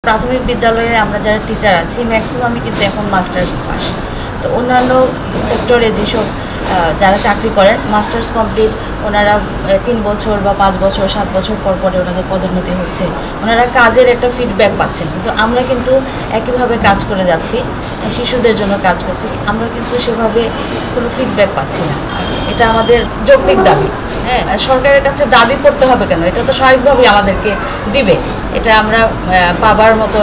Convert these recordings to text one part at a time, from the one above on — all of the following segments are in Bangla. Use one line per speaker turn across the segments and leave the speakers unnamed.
প্রাথমিক বিদ্যালয়ে আমরা যারা টিচার আছি ম্যাক্সিমামই কিন্তু এখন মাস্টার্স পাস। তো অন্যান্য সেক্টরে যেসব যারা চাকরি করেন মাস্টার্স কমপ্লিট, ওনারা 3 বছর বা 5 বছর 7 বছর পর পরে ওনাদের পদোন্নতি হচ্ছে, ওনারা কাজের একটা ফিডব্যাক পাচ্ছেন। কিন্তু আমরা কিন্তু একইভাবে কাজ করে যাচ্ছি, শিশুদের জন্য কাজ করছি, আমরা কিন্তু সেভাবে কোনো ফিডব্যাক পাচ্ছি না। এটা আমাদের যৌক্তিক দাবি। হ্যাঁ, সরকারের কাছে দাবি করতে হবে কেন? এটা তো স্বাভাবিকভাবেই আমাদেরকে দিবে, এটা আমরা পাবার মতো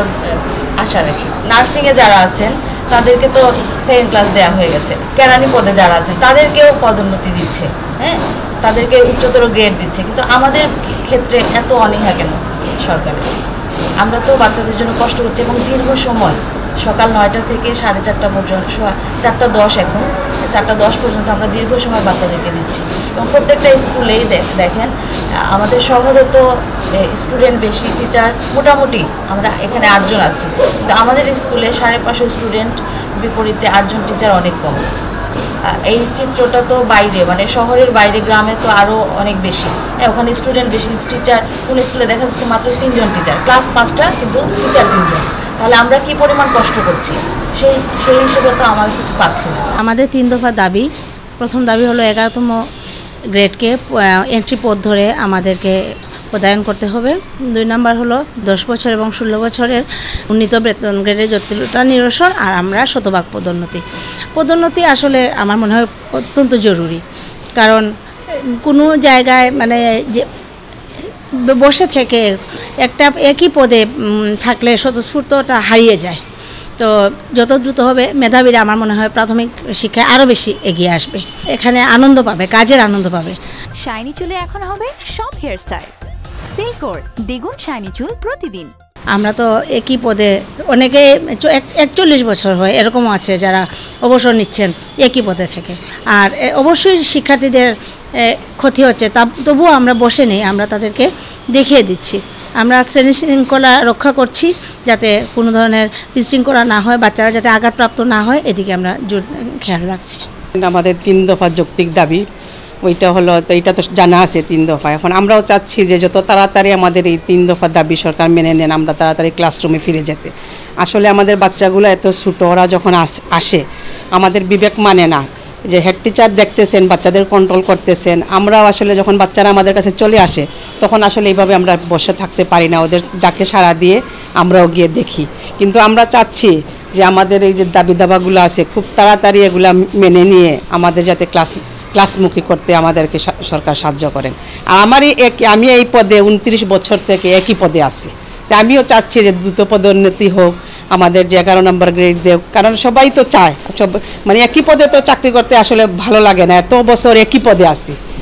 আশা রাখি। নার্সিংয়ে যারা আছেন তাদেরকে তো সেকেন্ড ক্লাস দেওয়া হয়ে গেছে, কেরানি পদে যারা আছেন তাদেরকেও পদোন্নতি দিচ্ছে, হ্যাঁ, তাদেরকে উচ্চতর গ্রেড দিচ্ছে। কিন্তু আমাদের ক্ষেত্রে এত অনীহা কেন সরকারের? আমরা তো বাচ্চাদের জন্য কষ্ট করছি এবং দীর্ঘ সময় সকাল 9টা থেকে 4:30 পর্যন্ত, 4:10 এখন 4:10 পর্যন্ত আমরা দীর্ঘ সময় বাচ্চাদেরকে দিচ্ছি। এবং প্রত্যেকটা স্কুলেই দেখেন, আমাদের শহরে তো স্টুডেন্ট বেশি, টিচার মোটামুটি আমরা এখানে 8 জন আছি, কিন্তু আমাদের স্কুলে 550 স্টুডেন্ট, বিপরীতে 8 জন টিচার অনেক কম। এই চিত্রটা তো বাইরে, মানে শহরের বাইরে, গ্রামে তো আরও অনেক বেশি। ওখানে স্টুডেন্ট বেশি, টিচার কোন স্কুলে দেখা যাচ্ছে মাত্র 3 জন টিচার, ক্লাস 5টা কিন্তু টিচার 3 জন। তাহলে আমরা কি পরিমাণ কষ্ট করছি সেই হিসেবে তো আমার কিছু পাচ্ছি না।
আমাদের 3 দফা দাবি। প্রথম দাবি হলো 11তম গ্রেডকে এন্ট্রি পদ ধরে আমাদেরকে প্রদায়ন করতে হবে। 2 নম্বর হলো 10 বছর এবং 16 বছরের উন্নীত বেতন গ্রেডের জটিলতা নিরসন, আর আমরা শতভাগ পদোন্নতি আসলে আমার মনে হয় অত্যন্ত জরুরি। কারণ কোনো জায়গায় মানে যে বসে থেকে একই পদে থাকলে স্বতঃস্ফূর্তটা হারিয়ে যায়। তো যত দ্রুত হবে মেধাবীরা আমার মনে হয় প্রাথমিক শিক্ষায় আরও বেশি এগিয়ে আসবে, এখানে আনন্দ পাবে, কাজের আনন্দ পাবে।
শাইনি চুলে এখন হবে সব হেয়ারস্টাইল। সিল্কোর দ্বিগুণ শাইনি চুল প্রতিদিন।
আমরা তো একই পদে, অনেকে 41 বছর হয় এরকমও আছে যারা অবসর নিচ্ছেন একই পদে থেকে। আর অবশ্যই শিক্ষার্থীদের ক্ষতি হচ্ছে, তবুও আমরা বসে নেই, আমরা তাদেরকে দেখিয়ে দিচ্ছি। আমরা শ্রেণী শৃঙ্খলা রক্ষা করছি যাতে কোনো ধরনের বিশৃঙ্খলা না হয়, বাচ্চারা যাতে আঘাতপ্রাপ্ত না হয়, এদিকে আমরা খেয়াল রাখছি।
আমাদের 3 দফা যৌক্তিক দাবি, ওইটা হলো, তো এটা তো জানা আছে 3 দফা। এখন আমরাও চাচ্ছি যে যত তাড়াতাড়ি আমাদের এই 3 দফা দাবি সরকার মেনে নেন, আমরা তাড়াতাড়ি ক্লাসরুমে ফিরে যেতে। আসলে আমাদের বাচ্চাগুলো এত ছোটো, ওরা যখন আসে আমাদের বিবেক মানে না যে হেড টিচার দেখতেছেন, বাচ্চাদের কন্ট্রোল করতেছেন। আমরাও আসলে যখন বাচ্চারা আমাদের কাছে চলে আসে তখন আসলে এইভাবে আমরা বসে থাকতে পারি না, ওদের ডাকে সাড়া দিয়ে আমরাও গিয়ে দেখি। কিন্তু আমরা চাচ্ছি যে আমাদের এই যে দাবি দাবাগুলো আছে খুব তাড়াতাড়ি এগুলা মেনে নিয়ে আমাদের যাতে ক্লাসমুখী করতে আমাদেরকে সরকার সাহায্য করেন। আর আমি এই পদে 29 বছর থেকে একই পদে আছি, তাই আমিও চাচ্ছি যে দ্রুত পদোন্নতি হোক, আমাদের যে 11 নম্বর গ্রেড দেব। কারণ সবাই তো চায়, মানে একই পদে তো চাকরি করতে আসলে ভালো লাগে না, এত বছর একই পদে আছি,